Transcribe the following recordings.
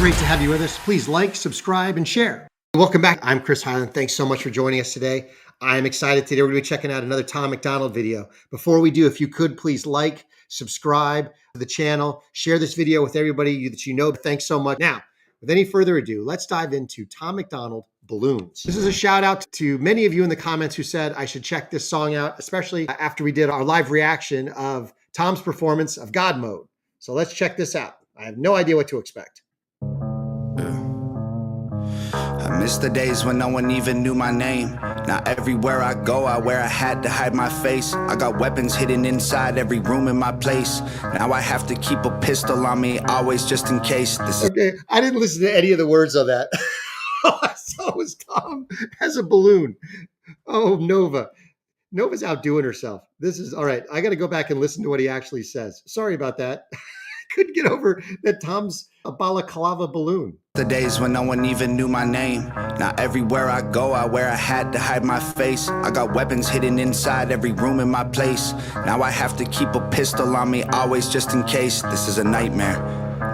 Great to have you with us. Please like, subscribe, and share. Welcome back. I'm Chris Highland. Thanks so much for joining us today. I'm excited today. We're going to be checking out another Tom MacDonald video. Before we do, if you could, please like, subscribe to the channel, share this video with everybody that you know. Thanks so much. Now, with any further ado, let's dive into Tom MacDonald, Balloons. This is a shout out to many of you in the comments who said I should check this song out, especially after we did our live reaction of Tom's performance of God Mode. So let's check this out. I have no idea what to expect. I miss the days when no one even knew my name. Now everywhere I go, I wear a hat to hide my face. I got weapons hidden inside every room in my place. Now I have to keep a pistol on me, always just in case. Okay, I didn't listen to any of the words of that. All I saw was Tom as a balloon. Oh, Nova. Nova's outdoing herself. This is, all right, I got to go back and listen to what he actually says. Sorry about that. Couldn't get over that Tom's a balaclava balloon. The days when no one even knew my name. Now everywhere I go, I wear a hat to hide my face. I got weapons hidden inside every room in my place. Now I have to keep a pistol on me, always just in case. This is a nightmare.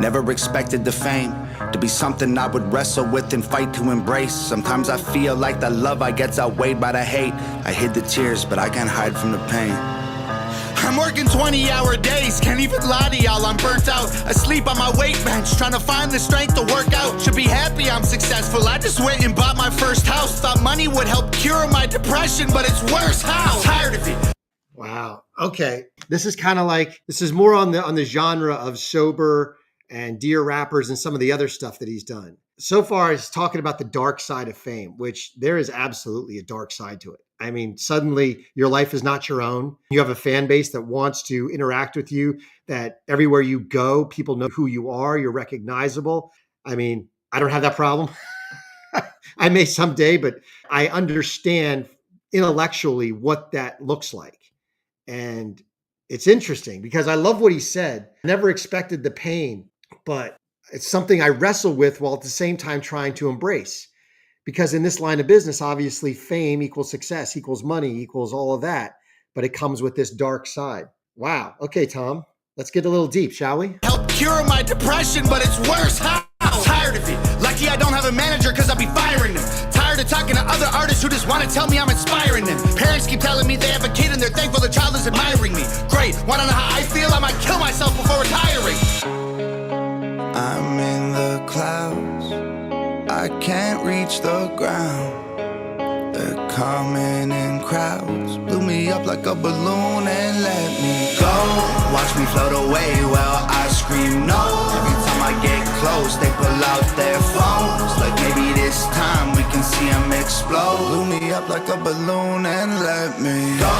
Never expected the fame to be something I would wrestle with and fight to embrace. Sometimes I feel like the love I get's outweighed by the hate. I hid the tears, but I can't hide from the pain. I'm working 20-hour days, can't even lie to y'all, I'm burnt out. Asleep on my weight bench, trying to find the strength to work out. Should be happy I'm successful, I just went and bought my first house. Thought money would help cure my depression, but it's worse. How? I'm tired of it. Wow, okay. This is kind of like, this is more on the genre of Sober and Dear Rappers and some of the other stuff that he's done. So far, he's talking about the dark side of fame, which there is absolutely a dark side to it. I mean, suddenly your life is not your own. You have a fan base that wants to interact with you, that everywhere you go, people know who you are. You're recognizable. I mean, I don't have that problem. I may someday, but I understand intellectually what that looks like. And it's interesting because I love what he said. Never expected the pain, but it's something I wrestle with while at the same time trying to embrace. Because in this line of business, obviously fame equals success, equals money, equals all of that. But it comes with this dark side. Wow. Okay, Tom, let's get a little deep, shall we? Help cure my depression, but it's worse. How? Tired of it. Lucky I don't have a manager because I'll be firing them. Tired of talking to other artists who just want to tell me I'm inspiring them. Parents keep telling me they have a kid and they're thankful the child is admiring me. Great. Want to know how I feel? I might kill myself before retiring. I'm in the clouds. I can't reach the ground. They're coming in crowds. Blew me up like a balloon and let me go. Watch me float away while I scream no. Every time I get close, they pull out their phones. Like maybe this time we can see them explode. Blew me up like a balloon and let me go.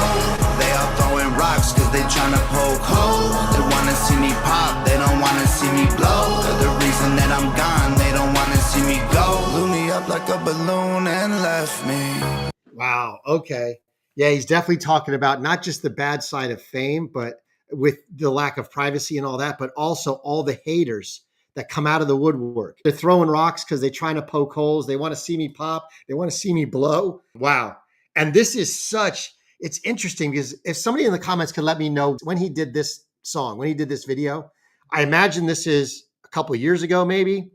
They all throwing rocks cause they tryna poke holes. They wanna see me pop, they don't wanna see me blow. They're the reason that I'm gone, they don't wanna see me go. Blew me up like a balloon and left me. Wow. Okay. Yeah, he's definitely talking about not just the bad side of fame, but with the lack of privacy and all that, but also all the haters that come out of the woodwork. They're throwing rocks because they're trying to poke holes. They want to see me pop. They want to see me blow. Wow. And this is such, it's interesting because if somebody in the comments could let me know when he did this song, when he did this video, I imagine this is a couple of years ago, maybe,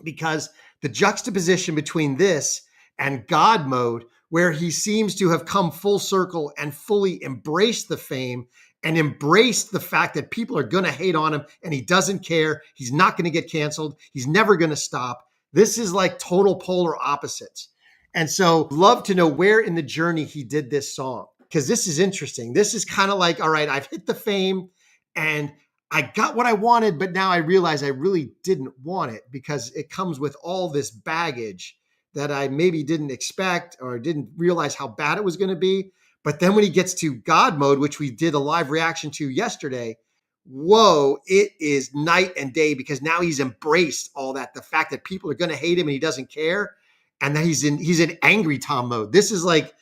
because the juxtaposition between this and God Mode, where he seems to have come full circle and fully embraced the fame and embraced the fact that people are going to hate on him and he doesn't care. He's not going to get canceled. He's never going to stop. This is like total polar opposites. And so love to know where in the journey he did this song, because this is interesting. This is kind of like, all right, I've hit the fame and I got what I wanted, but now I realize I really didn't want it because it comes with all this baggage that I maybe didn't expect or didn't realize how bad it was going to be. But then when he gets to God Mode, which we did a live reaction to yesterday, whoa, it is night and day because now he's embraced all that. The fact that people are going to hate him and he doesn't care. And then he's in angry Tom mode. This is like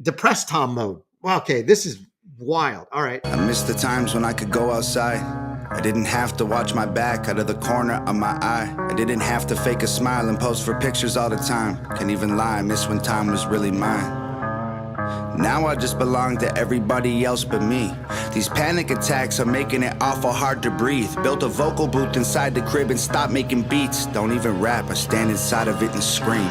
depressed Tom mode. Wow, okay, this is wild. All right. I miss the times when I could go outside. I didn't have to watch my back out of the corner of my eye. I didn't have to fake a smile and pose for pictures all the time. Can't even lie, I miss when time was really mine. Now I just belong to everybody else but me. These panic attacks are making it awful hard to breathe. Built a vocal booth inside the crib and stopped making beats. Don't even rap, I stand inside of it and scream.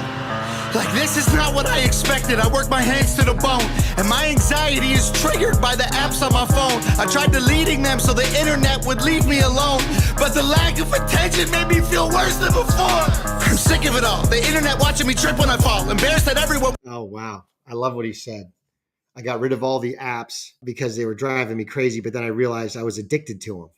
Like, this is not what I expected. I worked my hands to the bone, and my anxiety is triggered by the apps on my phone. I tried deleting them so the internet would leave me alone, but the lack of attention made me feel worse than before. I'm sick of it all. The internet watching me trip when I fall. Embarrassed that everyone... Oh, wow. I love what he said. I got rid of all the apps because they were driving me crazy, but then I realized I was addicted to them.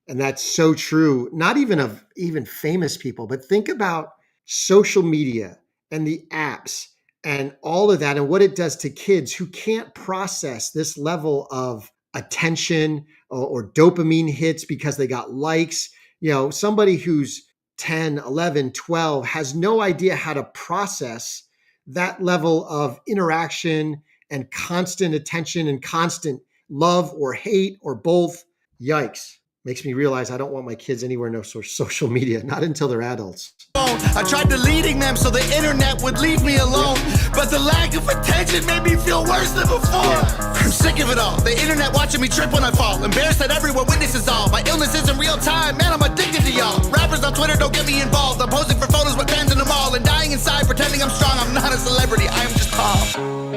And that's so true, not even of even famous people, but think about social media and the apps and all of that and what it does to kids who can't process this level of attention or dopamine hits because they got likes. You know, somebody who's 10, 11, 12 has no idea how to process that level of interaction and constant attention and constant love or hate or both. Yikes. Makes me realize I don't want my kids anywhere near social media, not until they're adults. I tried deleting them so the internet would leave me alone, but the lack of attention made me feel worse than before. I'm sick of it all. The internet watching me trip when I fall. Embarrassed that everyone witnesses all. My illness isn't real time. Man, I'm addicted to y'all. Rappers on Twitter don't get me involved. I'm posing for photos with fans in the mall and dying inside pretending I'm strong. I'm not a celebrity. I am just Tom.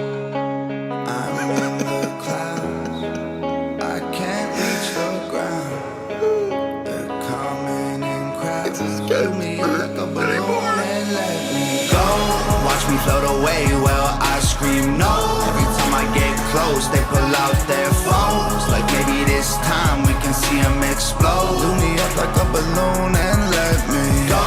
Float away, well, I scream no. Every time I get close, they pull out their phones. Like maybe this time we can see them explode. Blew me up like a balloon and let me go.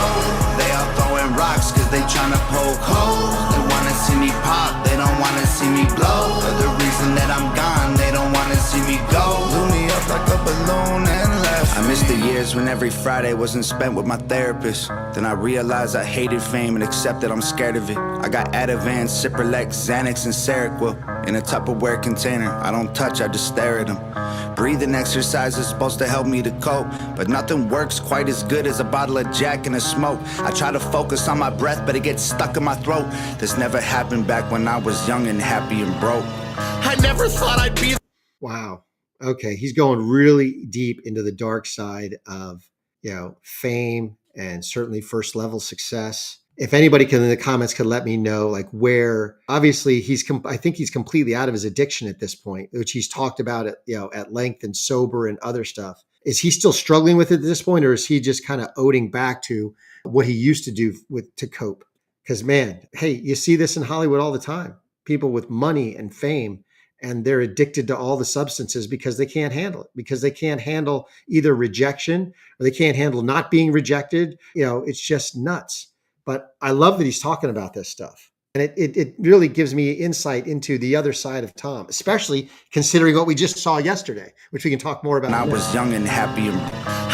They all throwing rocks cause they tryna poke holes. They wanna see me pop, they don't wanna see me blow. For the reason that I'm gone, they don't wanna see me go. Blew me up like a balloon and left me. I miss the years when every Friday wasn't spent with my therapist. Then I realized I hated fame and accepted I'm scared of it. I got Ativan, Cipralex, Xanax, and Seroquel in a Tupperware container. I don't touch, I just stare at them. Breathing exercises supposed to help me to cope, but nothing works quite as good as a bottle of Jack and a smoke. I try to focus on my breath, but it gets stuck in my throat. This never happened back when I was young and happy and broke. I never thought I'd be... Wow. Okay, he's going really deep into the dark side of, you know, fame and certainly first level success. If anybody can in the comments could let me know, like, where obviously I think he's completely out of his addiction at this point, which he's talked about at, you know, at length and sober and other stuff. Is he still struggling with it at this point, or is he just kind of owing back to what he used to do to cope? Because, man, hey, you see this in Hollywood all the time. People with money and fame, and they're addicted to all the substances because they can't handle it, because they can't handle either rejection or they can't handle not being rejected. You know, it's just nuts. But I love that he's talking about this stuff. And it really gives me insight into the other side of Tom, especially considering what we just saw yesterday, which we can talk more about. I was young and happy and...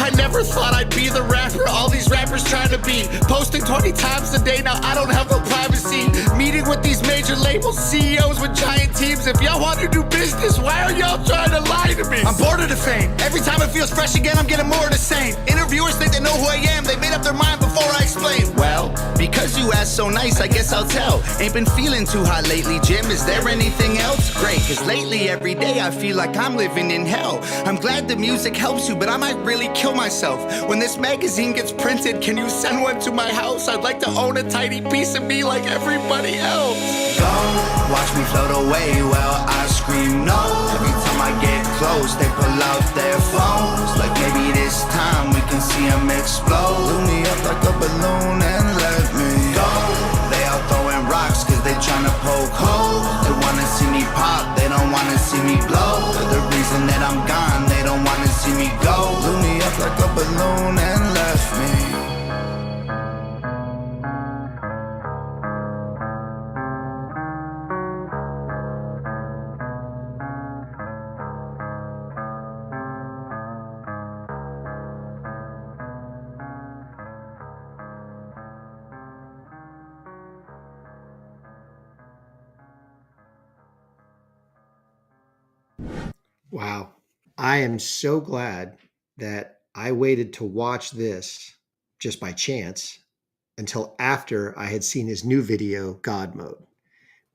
I never thought I'd be the rapper all these rappers trying to be. Posting 20 times a day, now I don't have no privacy. Meeting with these major label CEOs with giant teams. If y'all want to do business, why are y'all trying to lie to me? I'm bored of the fame. Every time it feels fresh again, I'm getting more of the same. Interviewers think they know who I am. They made up their mind before I explain. Well, because you asked so nice, I guess I'll tell. Ain't been feeling too hot lately, Jim. Is there anything else? Great, cause lately every day I feel like I'm living in hell. I'm glad the music helps you, but I might really kill myself. When this magazine gets printed, can you send one to my house? I'd like to own a tiny piece of me like everybody else. Go, watch me float away, well, I scream no. Every time I get close, they pull out their phones. Like maybe this time we can see them explode. Blew me up like a balloon and let me go. They all throwing rocks cause they tryna poke holes. They wanna see me pop, they don't wanna see me blow. For the reason that I'm gone, they don't wanna see me go. Blew me up like a balloon and left me. Wow. I am so glad that I waited to watch this just by chance until after I had seen his new video, God Mode,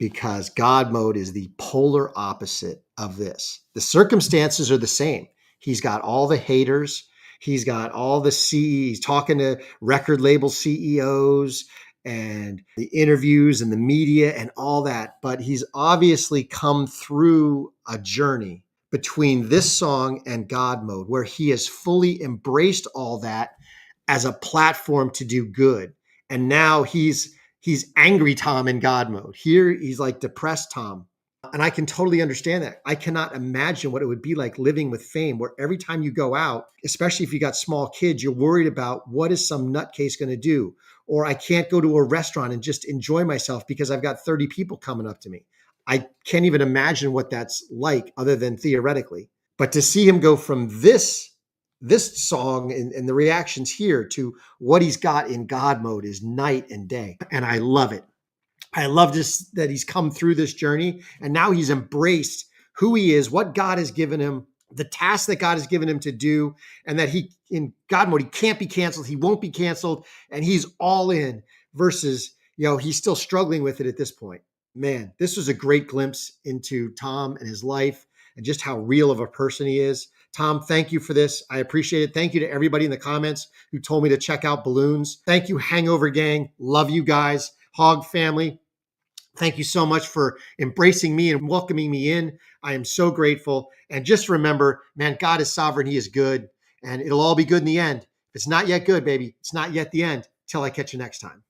because God mode is the polar opposite of this. The circumstances are the same. He's got all the haters. He's got all the he's talking to record label CEOs and the interviews and the media and all that. But he's obviously come through a journey between this song and God mode where he has fully embraced all that as a platform to do good. And now he's angry Tom in God mode. Here he's like depressed Tom. And I can totally understand that. I cannot imagine what it would be like living with fame, where every time you go out, especially if you got small kids, you're worried about what is some nutcase going to do? Or I can't go to a restaurant and just enjoy myself because I've got 30 people coming up to me. I can't even imagine what that's like other than theoretically. But to see him go from this song and the reactions here to what he's got in God mode is night and day. And I love it. I love just that he's come through this journey and now he's embraced who he is, what God has given him, the task that God has given him to do, and that he, in God mode, he can't be canceled. He won't be canceled. And he's all in versus, he's still struggling with it at this point. Man, this was a great glimpse into Tom and his life and just how real of a person he is. Tom, thank you for this. I appreciate it. Thank you to everybody in the comments who told me to check out Balloons. Thank you, Hangover Gang. Love you guys. Hog family. Thank you so much for embracing me and welcoming me in. I am so grateful. And just remember, man, God is sovereign. He is good. And it'll all be good in the end. If it's not yet good, baby, it's not yet the end. Till I catch you next time.